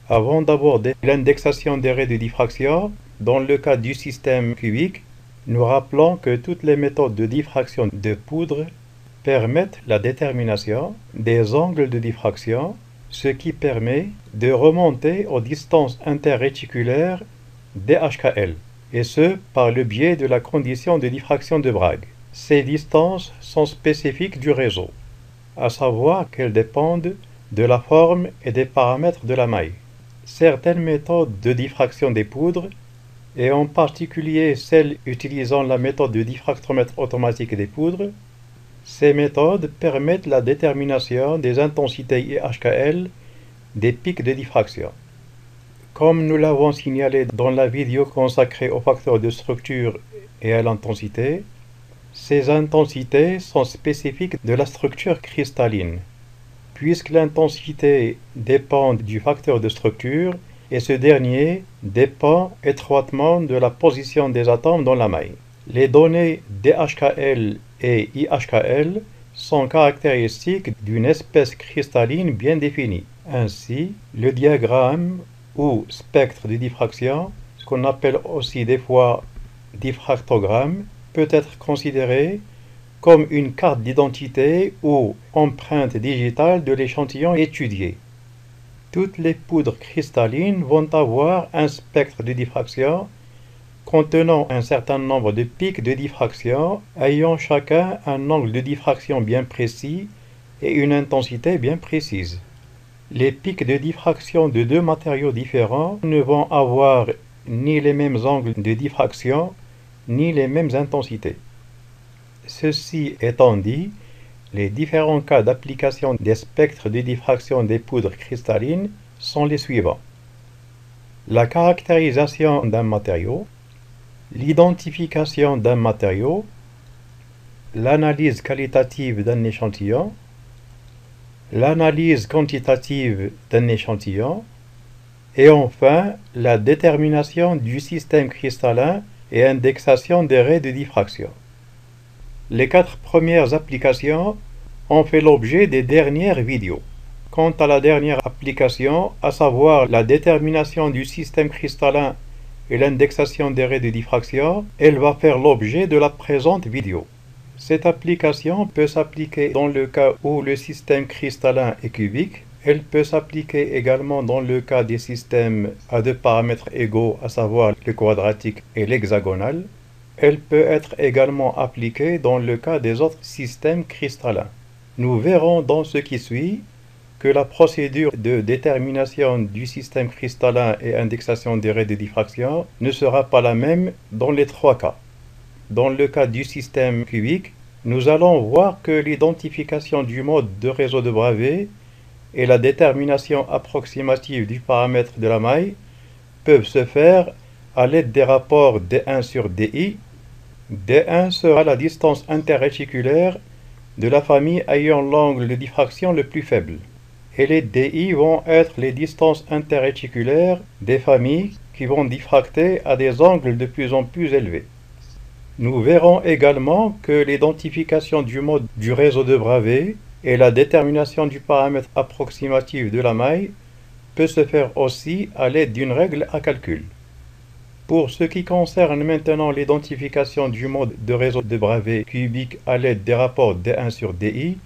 Avant d'aborder l'indexation des raies de diffraction, dans le cas du système cubique, nous rappelons que toutes les méthodes de diffraction de poudre permettent la détermination des angles de diffraction, ce qui permet de remonter aux distances interréticulaires DHKL, et ce par le biais de la condition de diffraction de Bragg. Ces distances sont spécifiques du réseau, à savoir qu'elles dépendent de la forme et des paramètres de la maille. Certaines méthodes de diffraction des poudres, et en particulier celles utilisant la méthode de diffractomètre automatique des poudres, ces méthodes permettent la détermination des intensités IHKL des pics de diffraction. Comme nous l'avons signalé dans la vidéo consacrée aux facteurs de structure et à l'intensité, ces intensités sont spécifiques de la structure cristalline, puisque l'intensité dépend du facteur de structure et ce dernier dépend étroitement de la position des atomes dans la maille. Les données DHKL et IHKL sont caractéristiques d'une espèce cristalline bien définie. Ainsi, le diagramme ou spectre de diffraction, ce qu'on appelle aussi des fois diffractogramme, peut être considéré comme une carte d'identité ou empreinte digitale de l'échantillon étudié. Toutes les poudres cristallines vont avoir un spectre de diffraction contenant un certain nombre de pics de diffraction ayant chacun un angle de diffraction bien précis et une intensité bien précise. Les pics de diffraction de deux matériaux différents ne vont avoir ni les mêmes angles de diffraction ni les mêmes intensités. Ceci étant dit, les différents cas d'application des spectres de diffraction des poudres cristallines sont les suivants. La caractérisation d'un matériau, l'identification d'un matériau, l'analyse qualitative d'un échantillon, l'analyse quantitative d'un échantillon, et enfin la détermination du système cristallin et indexation des raies de diffraction. Les 4 premières applications ont fait l'objet des dernières vidéos. Quant à la dernière application, à savoir la détermination du système cristallin et l'indexation des raies de diffraction, elle va faire l'objet de la présente vidéo. Cette application peut s'appliquer dans le cas où le système cristallin est cubique. Elle peut s'appliquer également dans le cas des systèmes à deux paramètres égaux, à savoir le quadratique et l'hexagonal. Elle peut être également appliquée dans le cas des autres systèmes cristallins. Nous verrons dans ce qui suit que la procédure de détermination du système cristallin et indexation des raies de diffraction ne sera pas la même dans les 3 cas. Dans le cas du système cubique, nous allons voir que l'identification du mode de réseau de Bravais et la détermination approximative du paramètre de la maille peuvent se faire à l'aide des rapports D1 sur DI. D1 sera la distance interréticulaire de la famille ayant l'angle de diffraction le plus faible, et les DI vont être les distances interréticulaires des familles qui vont diffracter à des angles de plus en plus élevés. Nous verrons également que l'identification du mode du réseau de Bravais et la détermination du paramètre approximatif de la maille peut se faire aussi à l'aide d'une règle à calcul. Pour ce qui concerne maintenant l'identification du mode de réseau de Bravais cubique à l'aide des rapports D1 sur DI,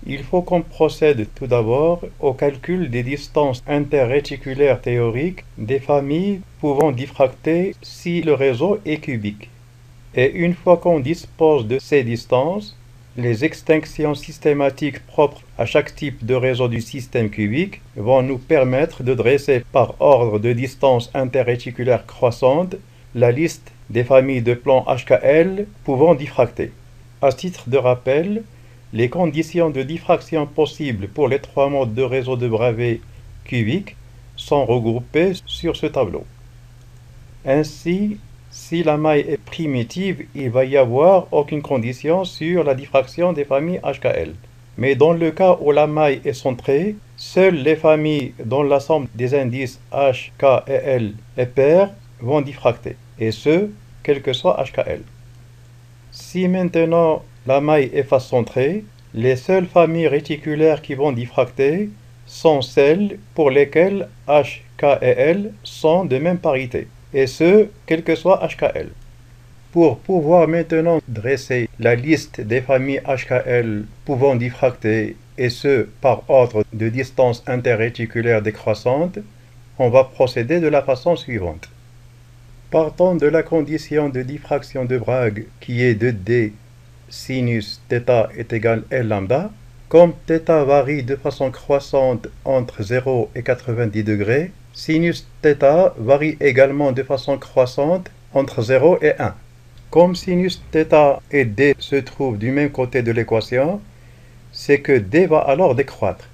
il faut qu'on procède tout d'abord au calcul des distances interréticulaires théoriques des familles pouvant diffracter si le réseau est cubique. Et une fois qu'on dispose de ces distances, les extinctions systématiques propres à chaque type de réseau du système cubique vont nous permettre de dresser par ordre de distance interréticulaire croissante la liste des familles de plans HKL pouvant diffracter. À titre de rappel, les conditions de diffraction possibles pour les 3 modes de réseau de Bravais cubique sont regroupées sur ce tableau. Ainsi, si la maille est primitive, il va y avoir aucune condition sur la diffraction des familles HKL. Mais dans le cas où la maille est centrée, seules les familles dont la somme des indices H, K et L est paire vont diffracter, et ce, quel que soit HKL. Si maintenant la maille est face centrée, les seules familles réticulaires qui vont diffracter sont celles pour lesquelles H, K et L sont de même parité, et ce, quel que soit HKL. Pour pouvoir maintenant dresser la liste des familles HKL pouvant diffracter, et ce, par ordre de distance interréticulaire décroissante, on va procéder de la façon suivante. Partant de la condition de diffraction de Bragg qui est de D sinus θ est égal L lambda, comme θ varie de façon croissante entre 0 et 90 degrés, sinus θ varie également de façon croissante entre 0 et 1. Comme sinus θ et D se trouvent du même côté de l'équation, c'est que D va alors décroître.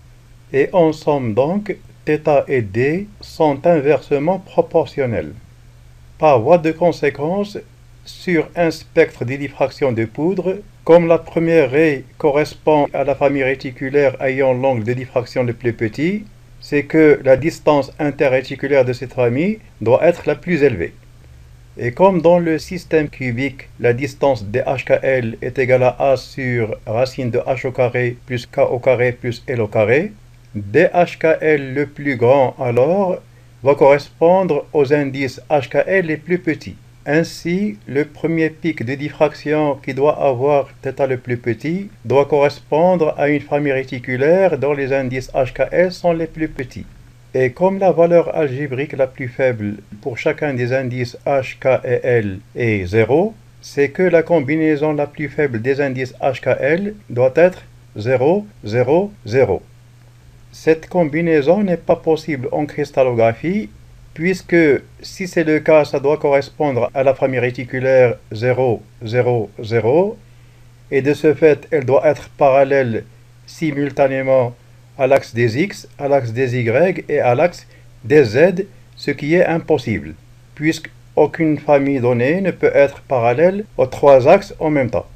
Et en somme donc, θ et D sont inversement proportionnels. Par voie de conséquence, sur un spectre de diffraction de poudre, comme la première raie correspond à la famille réticulaire ayant l'angle de diffraction le plus petit, c'est que la distance interréticulaire de cette famille doit être la plus élevée. Et comme dans le système cubique, la distance DHKL est égale à A sur racine de h au carré plus k au carré plus l au carré, DHKL le plus grand alors va correspondre aux indices HKL les plus petits. Ainsi, le premier pic de diffraction qui doit avoir θ le plus petit doit correspondre à une famille réticulaire dont les indices HKL sont les plus petits. Et comme la valeur algébrique la plus faible pour chacun des indices H, K et L est 0, c'est que la combinaison la plus faible des indices H, K, L doit être 0, 0, 0. Cette combinaison n'est pas possible en cristallographie, puisque si c'est le cas, ça doit correspondre à la famille réticulaire 0, 0, 0, et de ce fait, elle doit être parallèle simultanément à l'axe des X, à l'axe des Y et à l'axe des Z, ce qui est impossible, puisque aucune famille donnée ne peut être parallèle aux trois axes en même temps.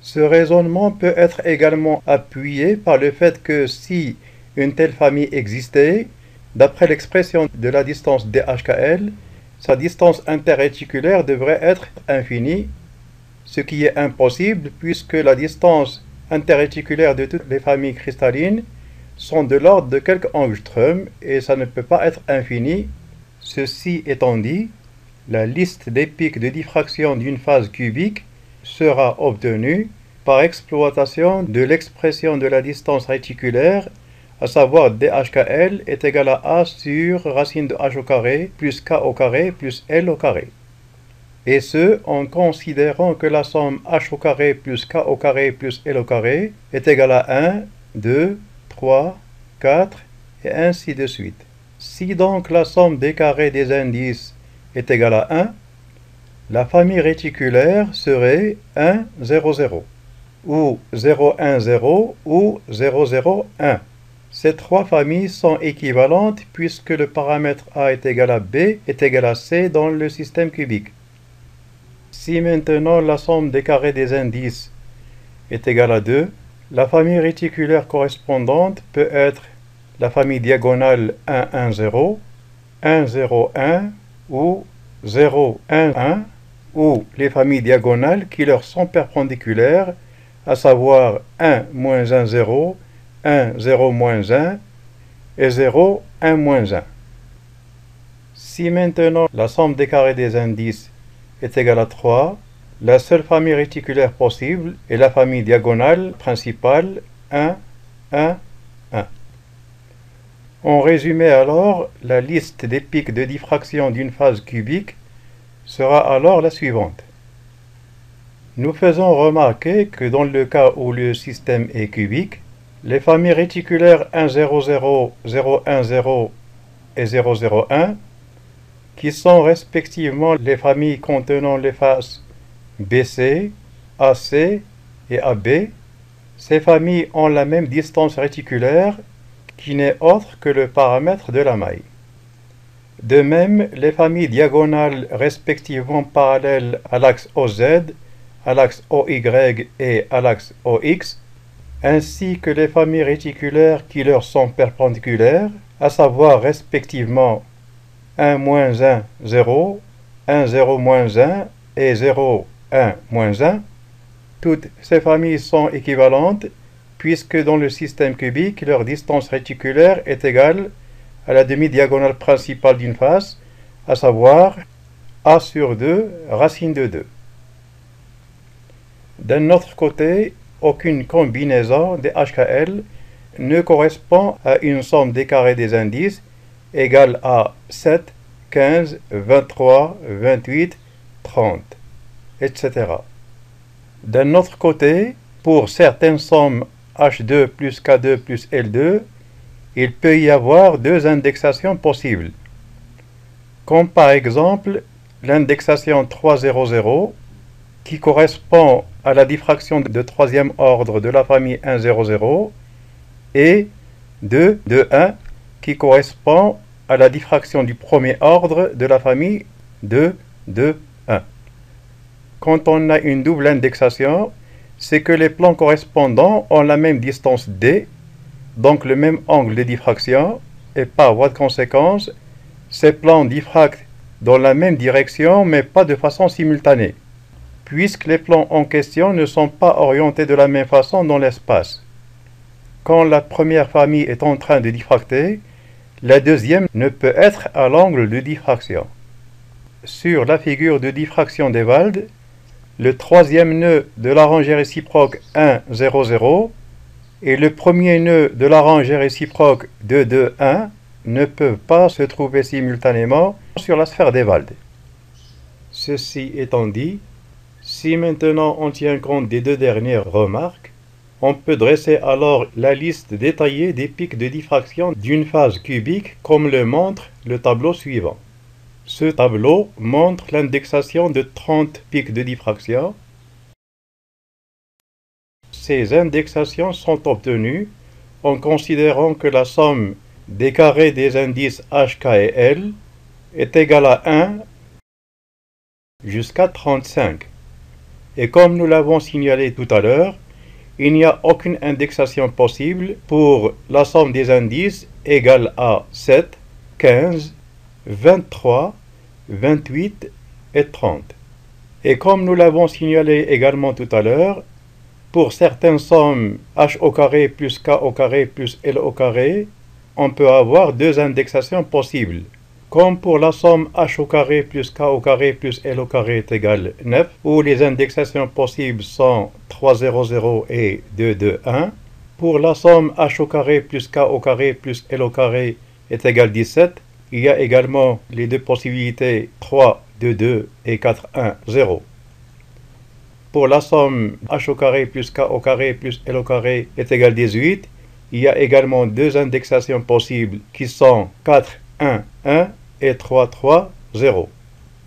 Ce raisonnement peut être également appuyé par le fait que si une telle famille existait, d'après l'expression de la distance DHKL, sa distance interréticulaire devrait être infinie, ce qui est impossible puisque la distance interréticulaire de toutes les familles cristallines sont de l'ordre de quelques angstroms et ça ne peut pas être infini. Ceci étant dit, la liste des pics de diffraction d'une phase cubique sera obtenue par exploitation de l'expression de la distance réticulaire, à savoir DHKL est égal à A sur racine de h au carré plus k au carré plus l au carré. Et ce, en considérant que la somme h au carré plus k au carré plus l au carré est égale à 1, 2, 3, 4 et ainsi de suite. Si donc la somme des carrés des indices est égale à 1, la famille réticulaire serait 1, 0, 0, ou 0, 1, 0, ou 0, 0, 1. Ces trois familles sont équivalentes puisque le paramètre A est égal à B est égal à C dans le système cubique. Si maintenant la somme des carrés des indices est égale à 2, la famille réticulaire correspondante peut être la famille diagonale 1, 1, 0, 1, 0, 1 ou 0, 1, 1 ou les familles diagonales qui leur sont perpendiculaires, à savoir 1, moins 1, 0, 1, 0, moins 1 et 0, 1, moins 1. Si maintenant la somme des carrés des indices est égale à 3, la seule famille réticulaire possible est la famille diagonale principale 1, 1, 1. En résumé alors, la liste des pics de diffraction d'une phase cubique sera alors la suivante. Nous faisons remarquer que dans le cas où le système est cubique, les familles réticulaires 1, 0, 0, 0, 1, 0 et 0, 0, 1, qui sont respectivement les familles contenant les faces BC, AC et AB, ces familles ont la même distance réticulaire qui n'est autre que le paramètre de la maille. De même, les familles diagonales respectivement parallèles à l'axe OZ, à l'axe OY et à l'axe OX, ainsi que les familles réticulaires qui leur sont perpendiculaires, à savoir respectivement 1, moins 1, 0, 1, 0, moins 1 et 0, 1, moins 1, toutes ces familles sont équivalentes puisque dans le système cubique, leur distance réticulaire est égale à la demi-diagonale principale d'une face, à savoir a sur 2 racine de 2. D'un autre côté, aucune combinaison des HKL ne correspond à une somme des carrés des indices égale à 7, 15, 23, 28, 30, etc. D'un autre côté, pour certaines sommes H2 plus K2 plus L2, il peut y avoir deux indexations possibles, comme par exemple l'indexation 300 qui correspond à la diffraction de troisième ordre de la famille 100 et 2 de 1 qui correspond à la diffraction du premier ordre de la famille 2 de 1. Quand on a une double indexation, c'est que les plans correspondants ont la même distance d, donc le même angle de diffraction, et par voie de conséquence, ces plans diffractent dans la même direction mais pas de façon simultanée, puisque les plans en question ne sont pas orientés de la même façon dans l'espace. Quand la première famille est en train de diffracter, la deuxième ne peut être à l'angle de diffraction. Sur la figure de diffraction d'Ewald, le troisième nœud de la rangée réciproque 1, 0, 0 et le premier nœud de la rangée réciproque 2, 2, 1 ne peuvent pas se trouver simultanément sur la sphère d'Ewald. Ceci étant dit, si maintenant on tient compte des deux dernières remarques, on peut dresser alors la liste détaillée des pics de diffraction d'une phase cubique comme le montre le tableau suivant. Ce tableau montre l'indexation de 30 pics de diffraction. Ces indexations sont obtenues en considérant que la somme des carrés des indices H, K et L est égale à 1 jusqu'à 35. Et comme nous l'avons signalé tout à l'heure, il n'y a aucune indexation possible pour la somme des indices égale à 7, 15, 23, 28 et 30. Et comme nous l'avons signalé également tout à l'heure, pour certaines sommes h au carré plus k au carré plus l au carré, on peut avoir deux indexations possibles. Comme pour la somme h au carré plus k au carré plus l au carré est égal 9, où les indexations possibles sont 3, 0, 0 et 2, 2, 1. Pour la somme h au carré plus k au carré plus l au carré est égal 17, il y a également les deux possibilités 3, 2, 2 et 4, 1, 0. Pour la somme h au carré plus k au carré plus l au carré est égal 18, il y a également deux indexations possibles qui sont 4, 1, 1 et 3, 3, 0.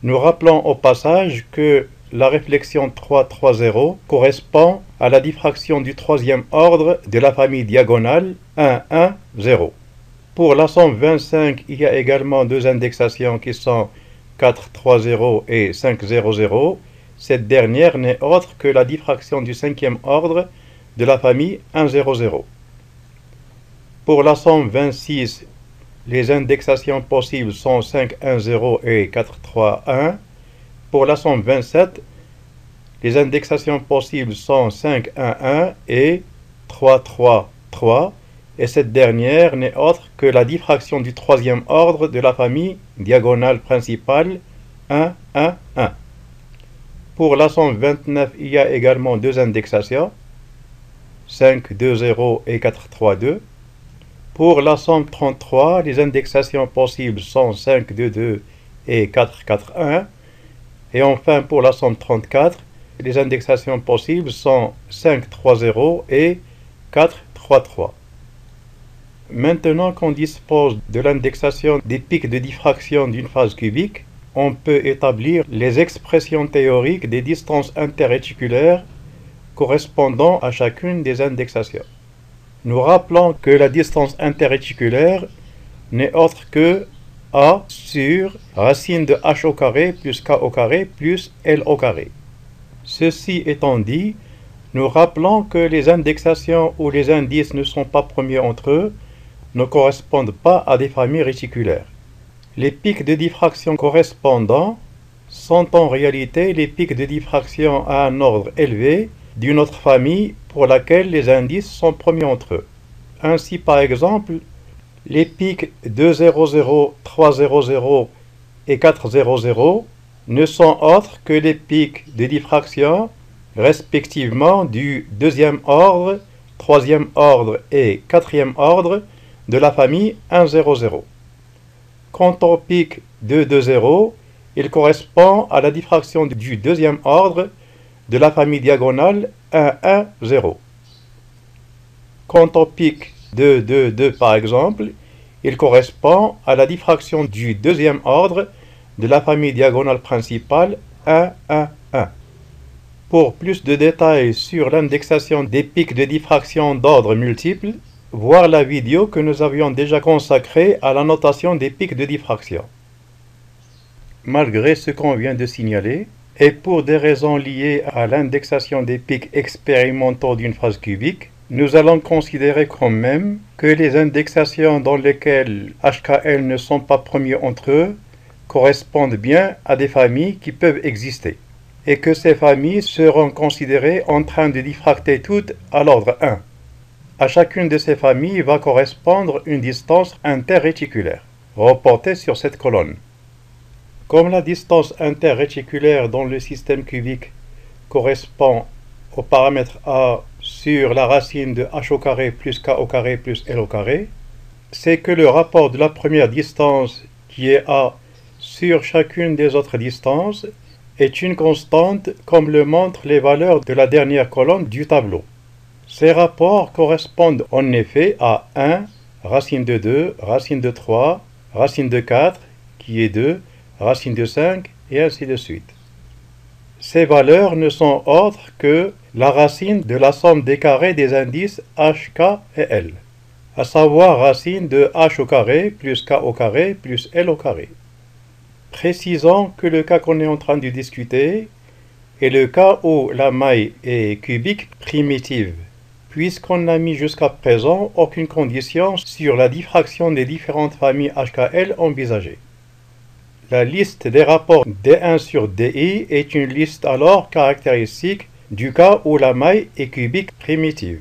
Nous rappelons au passage que la réflexion 3, 3, 0 correspond à la diffraction du troisième ordre de la famille diagonale 1, 1, 0. Pour la somme 25, il y a également deux indexations qui sont 4, 3, 0 et 5, 0, 0. Cette dernière n'est autre que la diffraction du cinquième ordre de la famille 1, 0, 0. Pour la somme 26, les indexations possibles sont 5, 1, 0 et 4, 3, 1. Pour la somme 27, les indexations possibles sont 5, 1, 1 et 3, 3, 3. Et cette dernière n'est autre que la diffraction du troisième ordre de la famille diagonale principale 1, 1, 1. Pour la somme 29, il y a également deux indexations, 5, 2, 0 et 4, 3, 2. Pour la somme 33, les indexations possibles sont 5, 2, 2 et 4, 4, 1. Et enfin, pour la somme 34, les indexations possibles sont 5, 3, 0 et 4, 3, 3. Maintenant qu'on dispose de l'indexation des pics de diffraction d'une phase cubique, on peut établir les expressions théoriques des distances interréticulaires correspondant à chacune des indexations. Nous rappelons que la distance interréticulaire n'est autre que A sur racine de h au carré plus k au carré plus l au carré. Ceci étant dit, nous rappelons que les indexations où les indices ne sont pas premiers entre eux ne correspondent pas à des familles réticulaires. Les pics de diffraction correspondants sont en réalité les pics de diffraction à un ordre élevé d'une autre famille pour laquelle les indices sont premiers entre eux. Ainsi, par exemple, Les pics 200, 300 et 400 ne sont autres que les pics de diffraction respectivement du deuxième ordre, troisième ordre et quatrième ordre de la famille 100. Quant au pic 220, il correspond à la diffraction du deuxième ordre de la famille diagonale 110. Quant au pic 222 par exemple, il correspond à la diffraction du deuxième ordre de la famille diagonale principale 111. Pour plus de détails sur l'indexation des pics de diffraction d'ordre multiple, voir la vidéo que nous avions déjà consacrée à la notation des pics de diffraction. Malgré ce qu'on vient de signaler, et pour des raisons liées à l'indexation des pics expérimentaux d'une phase cubique, nous allons considérer quand même que les indexations dans lesquelles HKL ne sont pas premiers entre eux correspondent bien à des familles qui peuvent exister, et que ces familles seront considérées en train de diffracter toutes à l'ordre 1. À chacune de ces familles va correspondre une distance interréticulaire, reportée sur cette colonne. Comme la distance interréticulaire dans le système cubique correspond au paramètre A sur la racine de h au carré plus k au carré plus l au carré, c'est que le rapport de la première distance, qui est A, sur chacune des autres distances, est une constante comme le montrent les valeurs de la dernière colonne du tableau. Ces rapports correspondent en effet à 1, racine de 2, racine de 3, racine de 4, qui est 2, racine de 5, et ainsi de suite. Ces valeurs ne sont autres que la racine de la somme des carrés des indices h, k et l, à savoir racine de h au carré plus k au carré plus l au carré. Précisons que le cas qu'on est en train de discuter est le cas où la maille est cubique primitive, puisqu'on n'a mis jusqu'à présent aucune condition sur la diffraction des différentes familles HKL envisagées. La liste des rapports D1 sur DI est une liste alors caractéristique du cas où la maille est cubique primitive.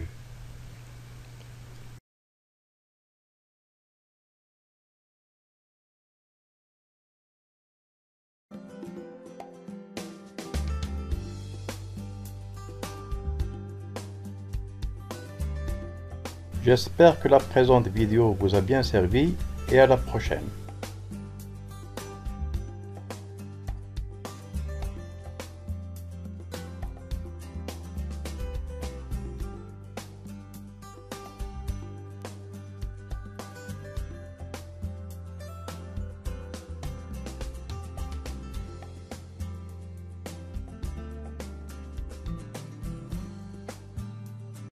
J'espère que la présente vidéo vous a bien servi et à la prochaine.